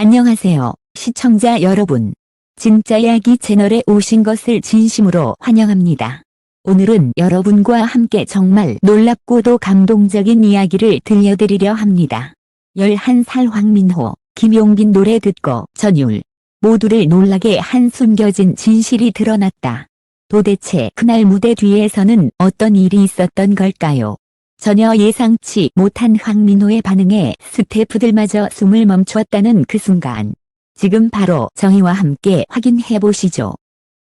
안녕하세요, 시청자 여러분. 진짜 이야기 채널에 오신 것을 진심으로 환영합니다. 오늘은 여러분과 함께 정말 놀랍고도 감동적인 이야기를 들려드리려 합니다. 11살 황민호, 김용빈 노래 듣고 전율 모두를 놀라게 한 숨겨진 진실이 드러났다. 도대체 그날 무대 뒤에서는 어떤 일이 있었던 걸까요? 전혀 예상치 못한 황민호의 반응에 스태프들마저 숨을 멈추었다는 그 순간. 지금 바로 저희와 함께 확인해보시죠.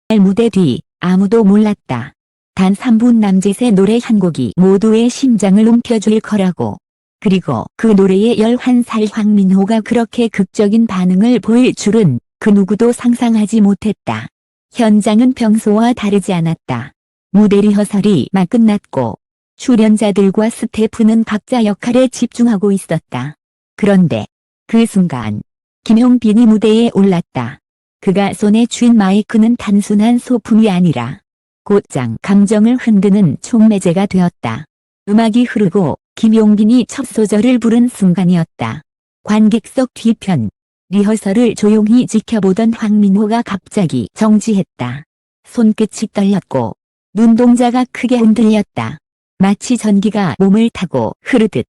그날 무대 뒤 아무도 몰랐다. 단 3분 남짓의 노래 한 곡이 모두의 심장을 움켜쥘 거라고. 그리고 그 노래에 11살 황민호가 그렇게 극적인 반응을 보일 줄은 그 누구도 상상하지 못했다. 현장은 평소와 다르지 않았다. 무대 리허설이 막 끝났고 출연자들과 스태프는 각자 역할에 집중하고 있었다. 그런데 그 순간 김용빈이 무대에 올랐다. 그가 손에 쥔 마이크는 단순한 소품이 아니라 곧장 감정을 흔드는 촉매제가 되었다. 음악이 흐르고 김용빈이 첫 소절을 부른 순간이었다. 관객석 뒤편 리허설을 조용히 지켜보던 황민호가 갑자기 정지했다. 손끝이 떨렸고 눈동자가 크게 흔들렸다. 마치 전기가 몸을 타고 흐르듯.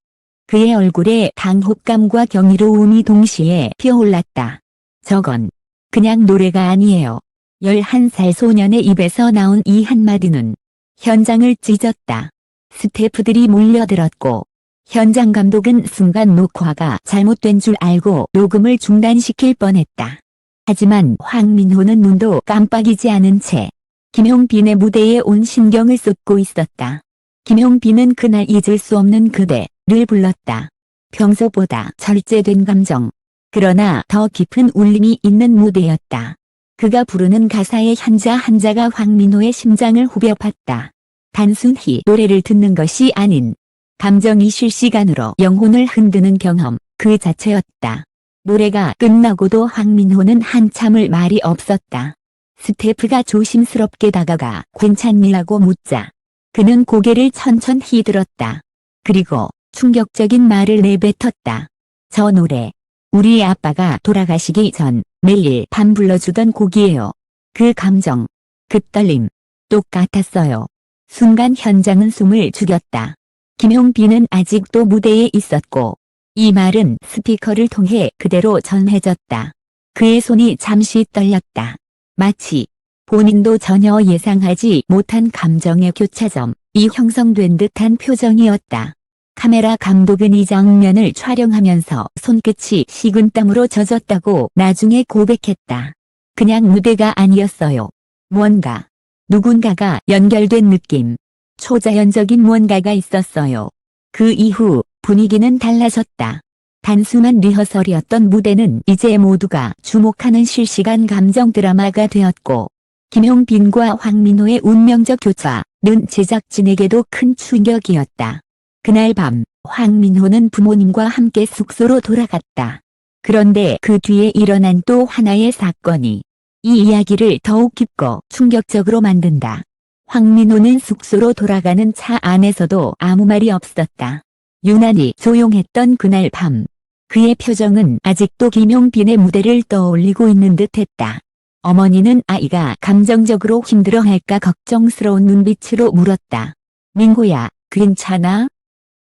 그의 얼굴에 당혹감과 경이로움이 동시에 피어올랐다. 저건 그냥 노래가 아니에요. 11살 소년의 입에서 나온 이 한마디는 현장을 찢었다. 스태프들이 몰려들었고 현장 감독은 순간 녹화가 잘못된 줄 알고 녹음을 중단시킬 뻔했다. 하지만 황민호는 눈도 깜빡이지 않은 채 김용빈의 무대에 온 신경을 쏟고 있었다. 김용빈은 그날 잊을 수 없는 그대를 불렀다. 평소보다 절제된 감정. 그러나 더 깊은 울림이 있는 무대였다. 그가 부르는 가사의 한자 한자가 황민호의 심장을 후벼 팠다. 단순히 노래를 듣는 것이 아닌 감정이 실시간으로 영혼을 흔드는 경험 그 자체였다. 노래가 끝나고도 황민호는 한참을 말이 없었다. 스태프가 조심스럽게 다가가 괜찮니라고 묻자 그는 고개를 천천히 들었다. 그리고 충격적인 말을 내뱉었다. 저 노래 우리 아빠가 돌아가시기 전 매일 밤 불러주던 곡이에요. 그 감정, 그 떨림 똑같았어요. 순간 현장은 숨을 죽였다. 김용빈은 아직도 무대에 있었고 이 말은 스피커를 통해 그대로 전해졌다. 그의 손이 잠시 떨렸다. 마치 본인도 전혀 예상하지 못한 감정의 교차점이 형성된 듯한 표정이었다. 카메라 감독은 이 장면을 촬영하면서 손끝이 식은땀으로 젖었다고 나중에 고백했다. 그냥 무대가 아니었어요. 뭔가, 누군가가 연결된 느낌. 초자연적인 무언가가 있었어요. 그 이후 분위기는 달라졌다. 단순한 리허설이었던 무대는 이제 모두가 주목하는 실시간 감정 드라마가 되었고 김용빈과 황민호의 운명적 교차는 제작진에게도 큰 충격이었다. 그날 밤 황민호는 부모님과 함께 숙소로 돌아갔다. 그런데 그 뒤에 일어난 또 하나의 사건이 이 이야기를 더욱 깊고 충격적으로 만든다. 황민호는 숙소로 돌아가는 차 안에서도 아무 말이 없었다. 유난히 조용했던 그날 밤. 그의 표정은 아직도 김용빈의 무대를 떠올리고 있는 듯했다. 어머니는 아이가 감정적으로 힘들어할까 걱정스러운 눈빛으로 물었다. 민호야, 괜찮아?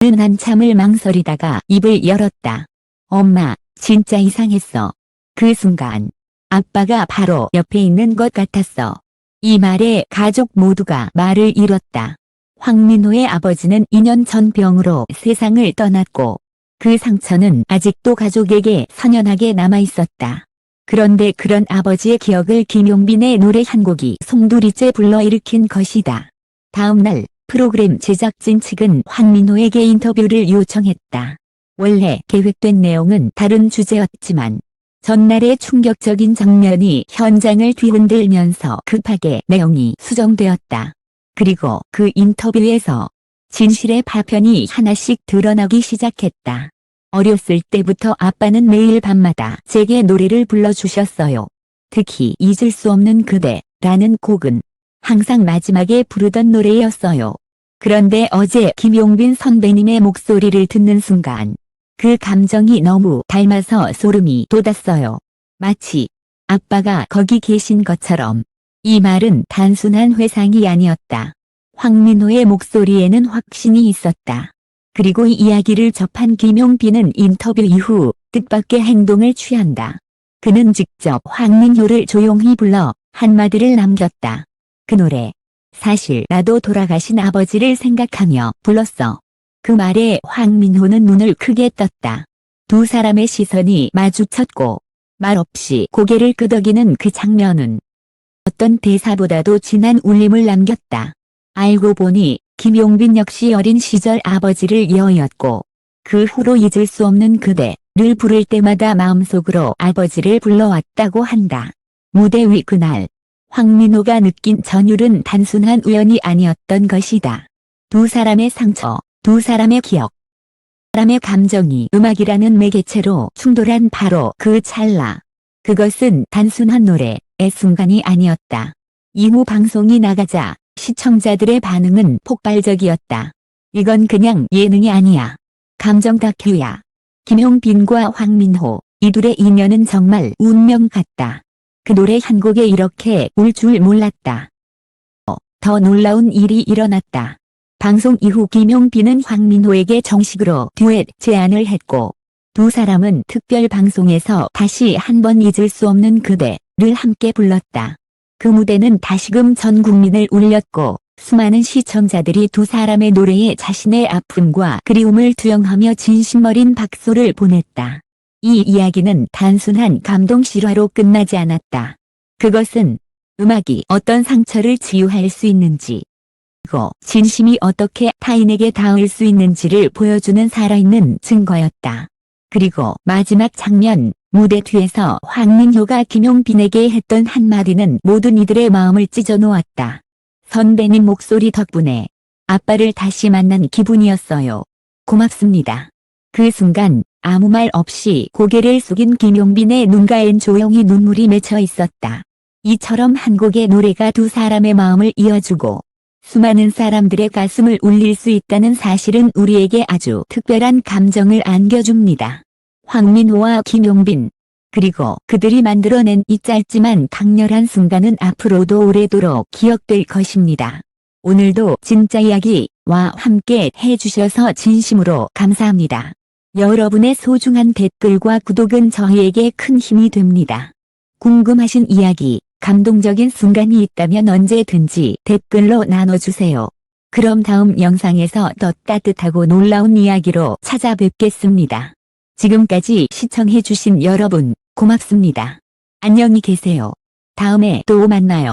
는 한참을 망설이다가 입을 열었다. 엄마, 진짜 이상했어. 그 순간 아빠가 바로 옆에 있는 것 같았어. 이 말에 가족 모두가 말을 잃었다. 황민호의 아버지는 2년 전 병으로 세상을 떠났고 그 상처는 아직도 가족에게 선연하게 남아있었다. 그런데 그런 아버지의 기억을 김용빈의 노래 한 곡이 송두리째 불러일으킨 것이다. 다음날 프로그램 제작진 측은 황민호에게 인터뷰를 요청했다. 원래 계획된 내용은 다른 주제였지만 전날의 충격적인 장면이 현장을 뒤흔들면서 급하게 내용이 수정되었다. 그리고 그 인터뷰에서 진실의 파편이 하나씩 드러나기 시작했다. 어렸을 때부터 아빠는 매일 밤마다 제게 노래를 불러주셨어요. 특히 잊을 수 없는 그대라는 곡은 항상 마지막에 부르던 노래였어요. 그런데 어제 김용빈 선배님의 목소리를 듣는 순간 그 감정이 너무 닮아서 소름이 돋았어요. 마치 아빠가 거기 계신 것처럼. 이 말은 단순한 회상이 아니었다. 황민호의 목소리에는 확신이 있었다. 그리고 이 이야기를 접한 김용빈은 인터뷰 이후 뜻밖의 행동을 취한다. 그는 직접 황민호를 조용히 불러 한마디를 남겼다. 그 노래. 사실 나도 돌아가신 아버지를 생각하며 불렀어. 그 말에 황민호는 눈을 크게 떴다. 두 사람의 시선이 마주쳤고 말없이 고개를 끄덕이는 그 장면은 어떤 대사보다도 진한 울림을 남겼다. 알고 보니 김용빈 역시 어린 시절 아버지를 여였고 그 후로 잊을 수 없는 그대를 부를 때마다 마음속으로 아버지를 불러왔다고 한다. 무대 위 그날 황민호가 느낀 전율은 단순한 우연이 아니었던 것이다. 두 사람의 상처, 두 사람의 기억, 사람의 감정이 음악이라는 매개체로 충돌한 바로 그 찰나. 그것은 단순한 노래의 순간이 아니었다. 이후 방송이 나가자 시청자들의 반응은 폭발적이었다. 이건 그냥 예능이 아니야. 감정 다큐야. 김용빈과 황민호, 이 둘의 인연은 정말 운명 같다. 그 노래 한 곡에 이렇게 울 줄 몰랐다. 더 놀라운 일이 일어났다. 방송 이후 김용빈은 황민호에게 정식으로 듀엣 제안을 했고 두 사람은 특별 방송에서 다시 한 번 잊을 수 없는 그대를 함께 불렀다. 그 무대는 다시금 전 국민을 울렸고 수많은 시청자들이 두 사람의 노래에 자신의 아픔과 그리움을 투영하며 진심 어린 박수를 보냈다. 이 이야기는 단순한 감동 실화로 끝나지 않았다. 그것은 음악이 어떤 상처를 치유할 수 있는지, 그리고 진심이 어떻게 타인에게 닿을 수 있는지를 보여주는 살아있는 증거였다. 그리고 마지막 장면, 무대 뒤에서 황민호가 김용빈에게 했던 한마디는 모든 이들의 마음을 찢어놓았다. 선배님 목소리 덕분에 아빠를 다시 만난 기분이었어요. 고맙습니다. 그 순간 아무 말 없이 고개를 숙인 김용빈의 눈가엔 조용히 눈물이 맺혀 있었다. 이처럼 한 곡의 노래가 두 사람의 마음을 이어주고 수많은 사람들의 가슴을 울릴 수 있다는 사실은 우리에게 아주 특별한 감정을 안겨줍니다. 황민호와 김용빈, 그리고 그들이 만들어낸 이 짧지만 강렬한 순간은 앞으로도 오래도록 기억될 것입니다. 오늘도 진짜 이야기와 함께 해주셔서 진심으로 감사합니다. 여러분의 소중한 댓글과 구독은 저희에게 큰 힘이 됩니다. 궁금하신 이야기, 감동적인 순간이 있다면 언제든지 댓글로 나눠주세요. 그럼 다음 영상에서 더 따뜻하고 놀라운 이야기로 찾아뵙겠습니다. 지금까지 시청해주신 여러분, 고맙습니다. 안녕히 계세요. 다음에 또 만나요.